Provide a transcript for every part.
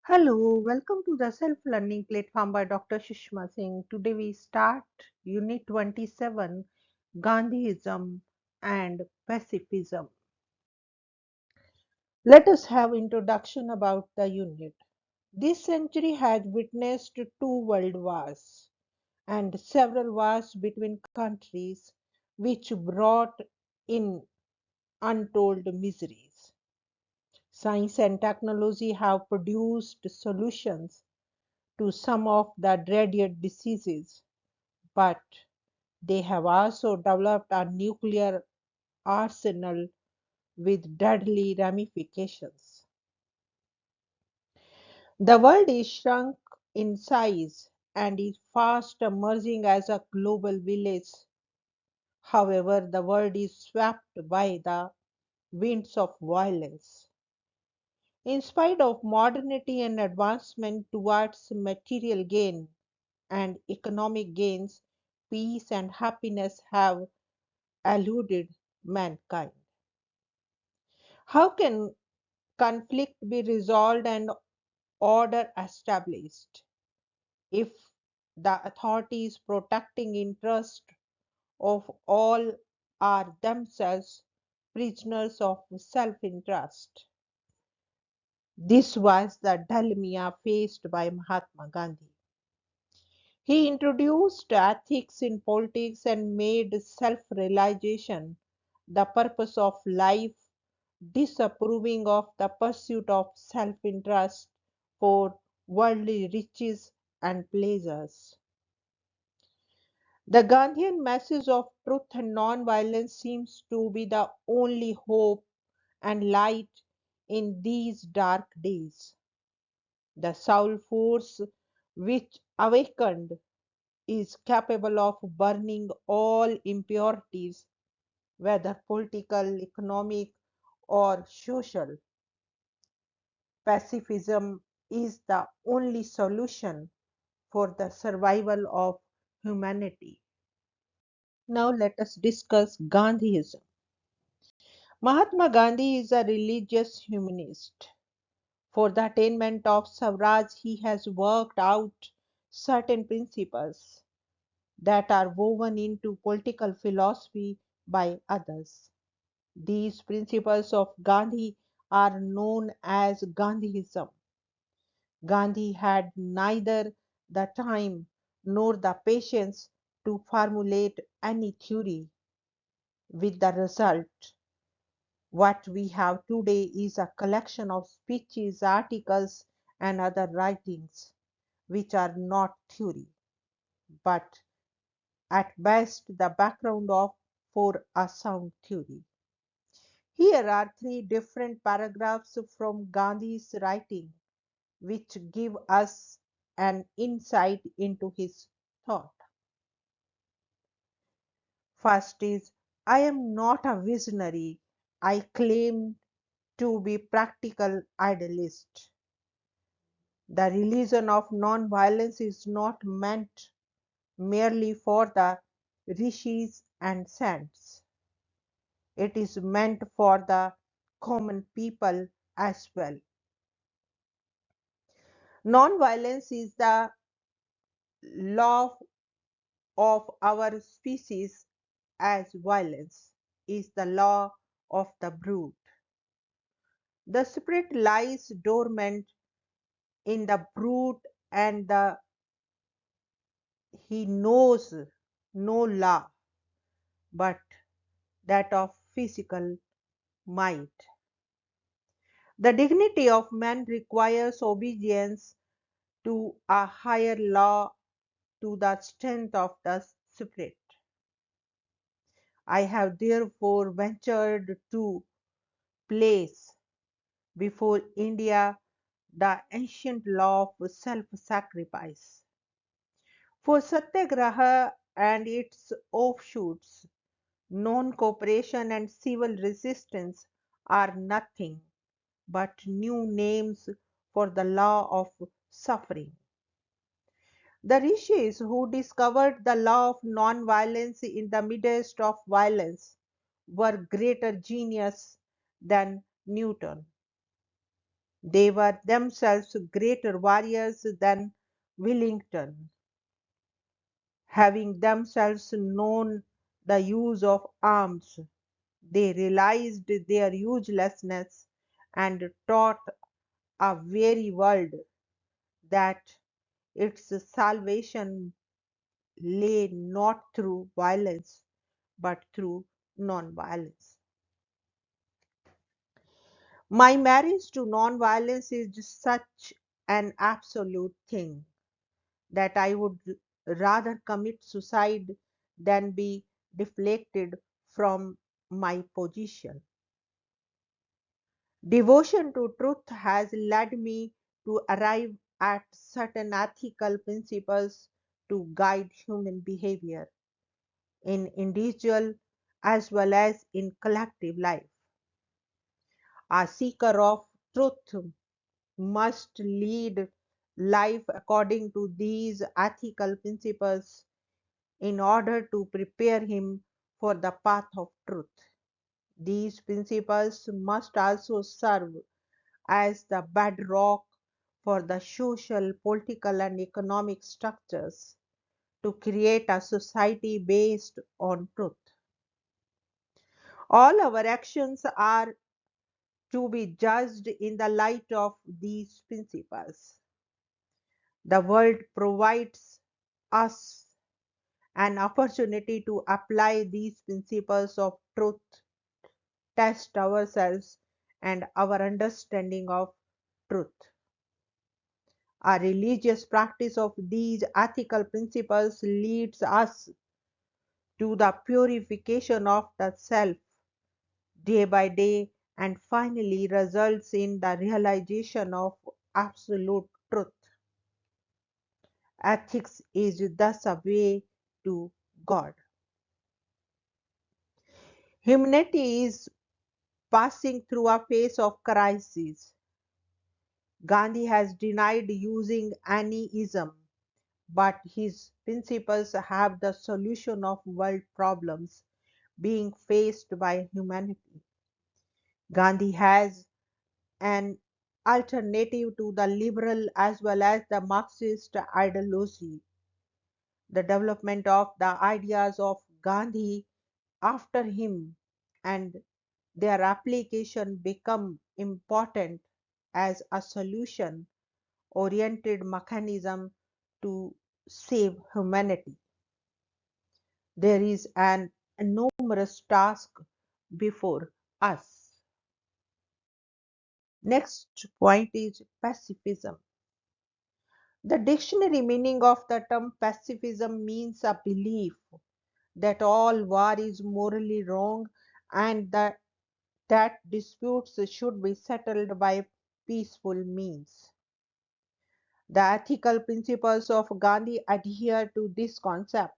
Hello, welcome to the self-learning platform by Dr. Sushma Singh. Today we start Unit 27, Gandhism and Pacifism. Let us have introduction about the unit. This century has witnessed two world wars and several wars between countries which brought in untold miseries. Science and technology have produced solutions to some of the dreaded diseases, but they have also developed a nuclear arsenal with deadly ramifications. The world is shrunk in size and is fast emerging as a global village. However, the world is swept by the winds of violence. In spite of modernity and advancement towards material gain and economic gains, peace and happiness have eluded mankind. How can conflict be resolved and order established if the authorities protecting interest of all are themselves prisoners of self-interest? This was the dilemma faced by Mahatma Gandhi. He introduced ethics in politics and made self-realization the purpose of life, disapproving of the pursuit of self-interest for worldly riches and pleasures. The Gandhian message of truth and non-violence seems to be the only hope and light in these dark days. The soul force which awakened is capable of burning all impurities, whether political, economic, or social. Pacifism is the only solution for the survival of humanity. Now let us discuss Gandhism. Mahatma Gandhi is a religious humanist. For the attainment of Swaraj, he has worked out certain principles that are woven into political philosophy by others. These principles of Gandhi are known as Gandhism. Gandhi had neither the time nor the patience to formulate any theory, with the result what we have today is a collection of speeches, articles, and other writings which are not theory, but at best the background of for a sound theory. Here are three different paragraphs from Gandhi's writing which give us an insight into his thought. First is, I am not a visionary. I claim to be practical idealist. The religion of non-violence is not meant merely for the rishis and saints. It is meant for the common people as well. Non-violence is the law of our species, as violence is the law of the brute. The spirit lies dormant in the brute and he knows no law but that of physical might. The dignity of man requires obedience to a higher law, to the strength of the spirit. I have therefore ventured to place before India the ancient law of self-sacrifice. For Satyagraha and its offshoots, non-cooperation and civil resistance are nothing but new names for the law of suffering. The rishis who discovered the law of non-violence in the midst of violence were greater genius than Newton. They were themselves greater warriors than Wellington, having themselves known the use of arms. They realized their uselessness and taught a weary world that its salvation lay not through violence but through non-violence. My marriage to non-violence is such an absolute thing that I would rather commit suicide than be deflected from my position. Devotion to truth has led me to arrive at certain ethical principles to guide human behavior in individual as well as in collective life. A seeker of truth must lead life according to these ethical principles in order to prepare him for the path of truth. These principles must also serve as the bedrock for the social, political, and economic structures to create a society based on truth. All our actions are to be judged in the light of these principles. The world provides us an opportunity to apply these principles of truth, test ourselves and our understanding of truth. A religious practice of these ethical principles leads us to the purification of the self day by day and finally results in the realization of absolute truth. Ethics is thus a way to God. Humanity is passing through a phase of crisis. Gandhi has denied using any ism, but his principles have the solution of world problems being faced by humanity. Gandhi has an alternative to the liberal as well as the Marxist ideology. The development of the ideas of Gandhi after him and their application become important as a solution oriented mechanism to save humanity. There is an enormous task before us. Next point is pacifism. The dictionary meaning of the term pacifism means a belief that all war is morally wrong and that disputes should be settled by peaceful means. The ethical principles of Gandhi adhere to this concept.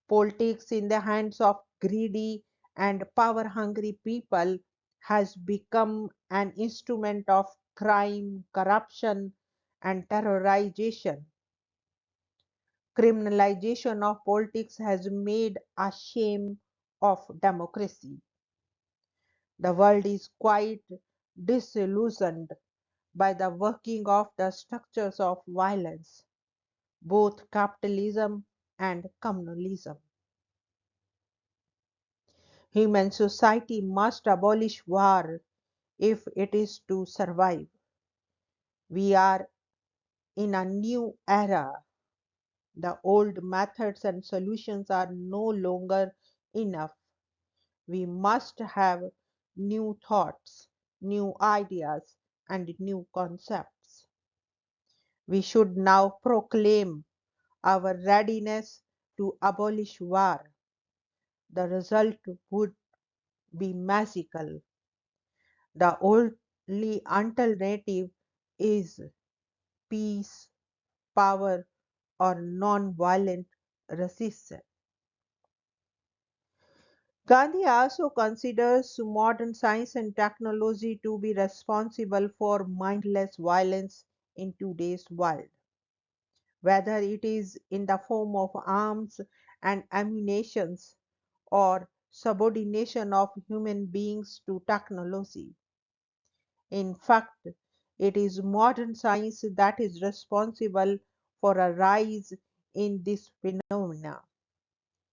Politics in the hands of greedy and power hungry people has become an instrument of crime, corruption, and terrorization. Criminalization of politics has made a shame of democracy. The world is quite disillusioned by the working of the structures of violence, both capitalism and communalism. Human society must abolish war if it is to survive. We are in a new era. The old methods and solutions are no longer enough. We must have new thoughts, new ideas, and new concepts. We should now proclaim our readiness to abolish war. The result would be magical. The only alternative is peace, power, or non-violent resistance. Gandhi also considers modern science and technology to be responsible for mindless violence in today's world, whether it is in the form of arms and ammunition or subordination of human beings to technology. In fact, It is modern science that is responsible for a rise in this phenomena,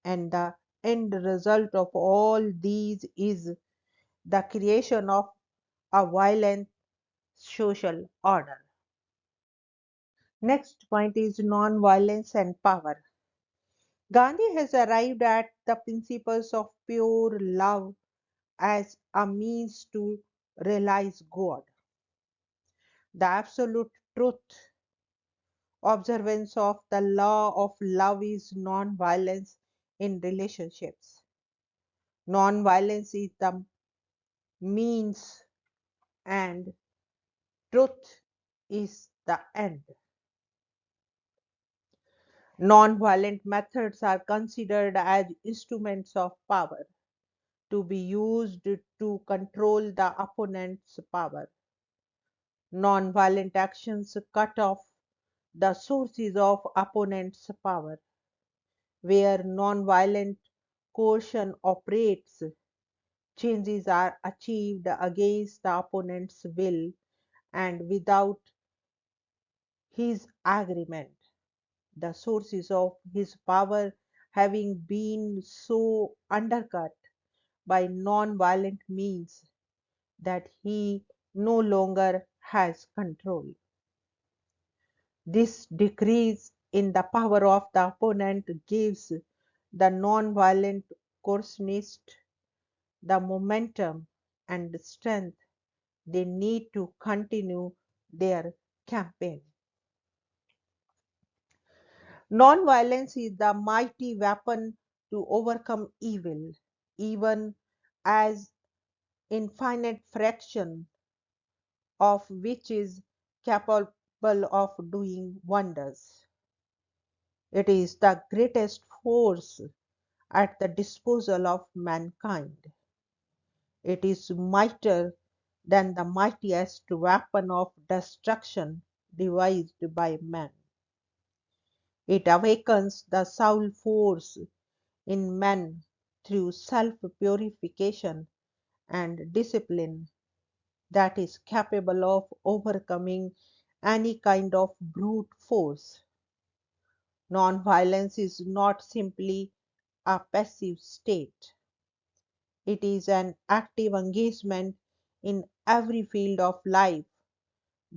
and the end result of all these is the creation of a violent social order. Next point is non-violence and power. Gandhi has arrived at the principles of pure love as a means to realize God. The absolute truth, observance of the law of love is non-violence in relationships. Non-violence is the means and truth is the end. Non-violent methods are considered as instruments of power to be used to control the opponent's power. Non-violent actions cut off the sources of opponent's power. Where non-violent coercion operates, changes are achieved against the opponent's will and without his agreement. The sources of his power having been so undercut by non-violent means that he no longer has control. This decrease in the power of the opponent gives the non-violent coercionist the momentum and strength they need to continue their campaign. Non-violence is the mighty weapon to overcome evil, even as infinite fraction of which is capable of doing wonders. It is the greatest force at the disposal of mankind. It is mightier than the mightiest weapon of destruction devised by man. It awakens the soul force in men through self-purification and discipline that is capable of overcoming any kind of brute force. Non-violence is not simply a passive state. It is an active engagement in every field of life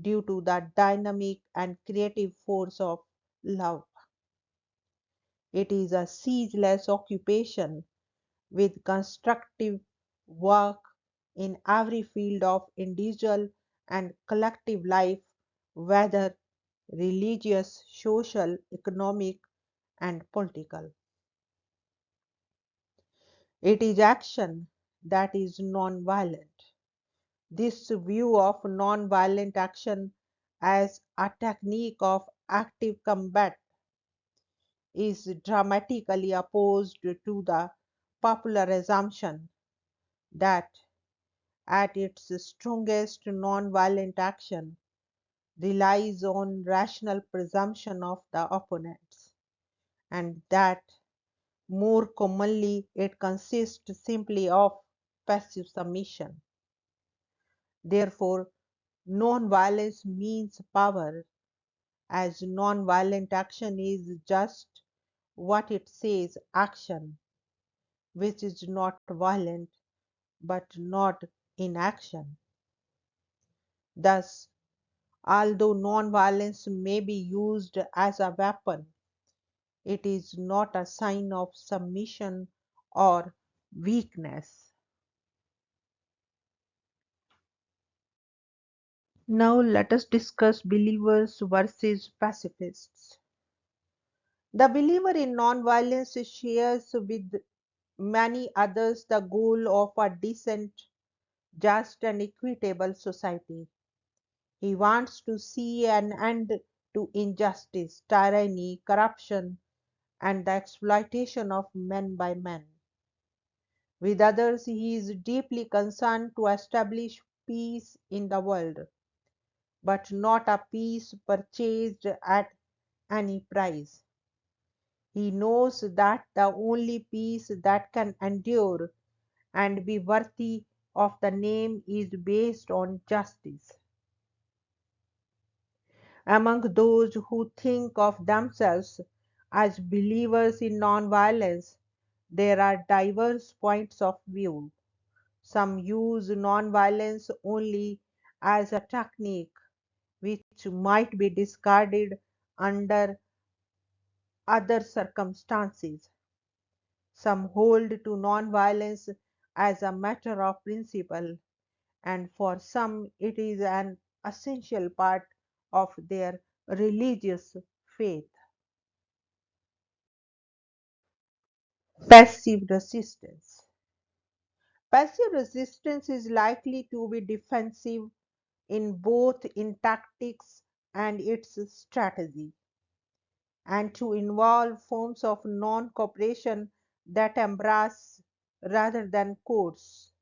due to the dynamic and creative force of love. It is a ceaseless occupation with constructive work in every field of individual and collective life, whether religious, social, economic, and political. It is action that is non-violent. This view of non-violent action as a technique of active combat is dramatically opposed to the popular assumption that at its strongest non-violent action relies on rational presumption of the opponents, and that more commonly it consists simply of passive submission. Therefore, non-violence means power, as non-violent action is just what it says action, which is not violent but not inaction. Thus, although non-violence may be used as a weapon, it is not a sign of submission or weakness. Now let us discuss believers versus pacifists. The believer in non-violence shares with many others the goal of a decent, just, and equitable society. He wants to see an end to injustice, tyranny, corruption, and the exploitation of men by men. With others, he is deeply concerned to establish peace in the world, but not a peace purchased at any price. He knows that the only peace that can endure and be worthy of the name is based on justice. Among those who think of themselves as believers in nonviolence, there are diverse points of view. Some use nonviolence only as a technique which might be discarded under other circumstances. Some hold to nonviolence as a matter of principle, and for some it is an essential part of their religious faith. Passive resistance. Passive resistance is likely to be defensive in both in tactics and its strategy, and to involve forms of non cooperation that embrace rather than coerce.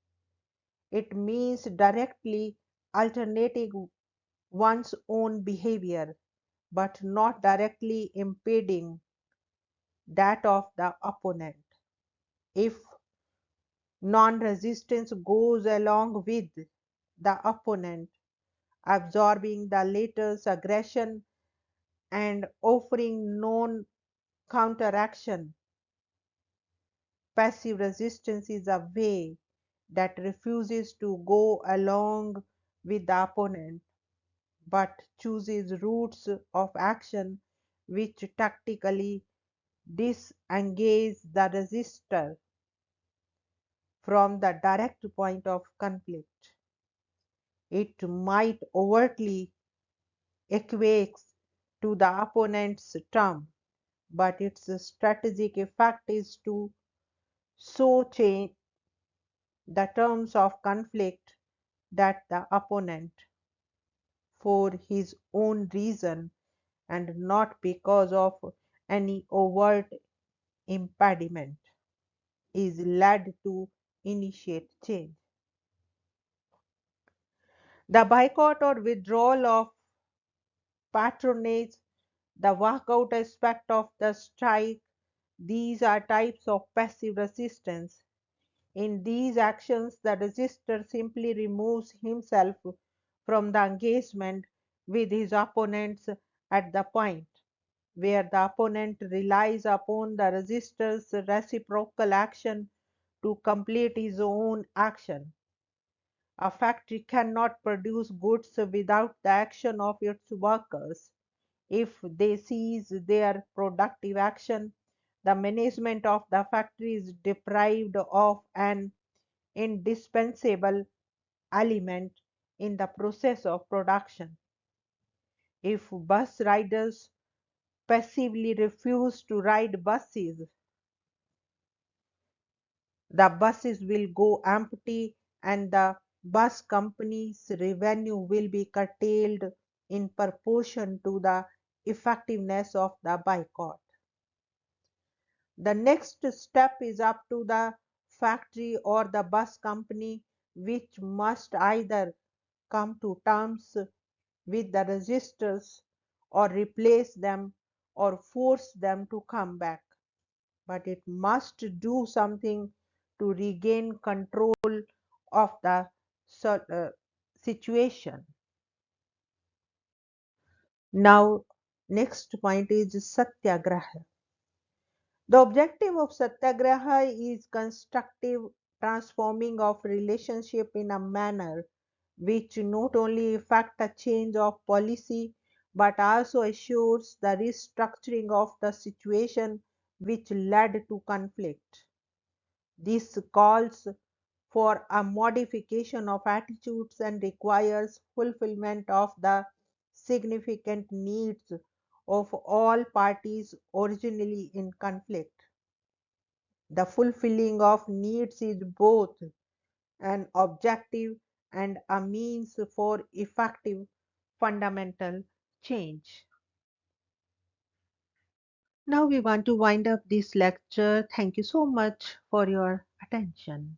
It means directly alternating one's own behavior, but not directly impeding that of the opponent. If non resistance goes along with the opponent, absorbing the latter's aggression and offering non counteraction, passive resistance is a way that refuses to go along with the opponent but chooses routes of action which tactically disengage the resistor from the direct point of conflict. It might overtly equate to the opponent's term, but its strategic effect is to so change the terms of conflict that the opponent, for his own reason and not because of any overt impediment, is led to initiate change. The boycott or withdrawal of patronage, the walkout aspect of the strike, these are types of passive resistance. In these actions, the resistor simply removes himself from the engagement with his opponents at the point where the opponent relies upon the resistor's reciprocal action to complete his own action. A factory cannot produce goods without the action of its workers. If they cease their productive action, the management of the factory is deprived of an indispensable element in the process of production. If bus riders passively refuse to ride buses, the buses will go empty and the bus company's revenue will be curtailed in proportion to the effectiveness of the boycott. The next step is up to the factory or the bus company, which must either come to terms with the resistors or replace them or force them to come back. But it must do something to regain control of the situation. Now, next point is satyagraha. The objective of satyagraha is constructive transforming of relationship in a manner which not only effect a change of policy but also assures the restructuring of the situation which led to conflict. This calls for a modification of attitudes and requires fulfillment of the significant needs of all parties originally in conflict. The fulfilling of needs is both an objective and a means for effective fundamental change. Now we want to wind up this lecture. Thank you so much for your attention.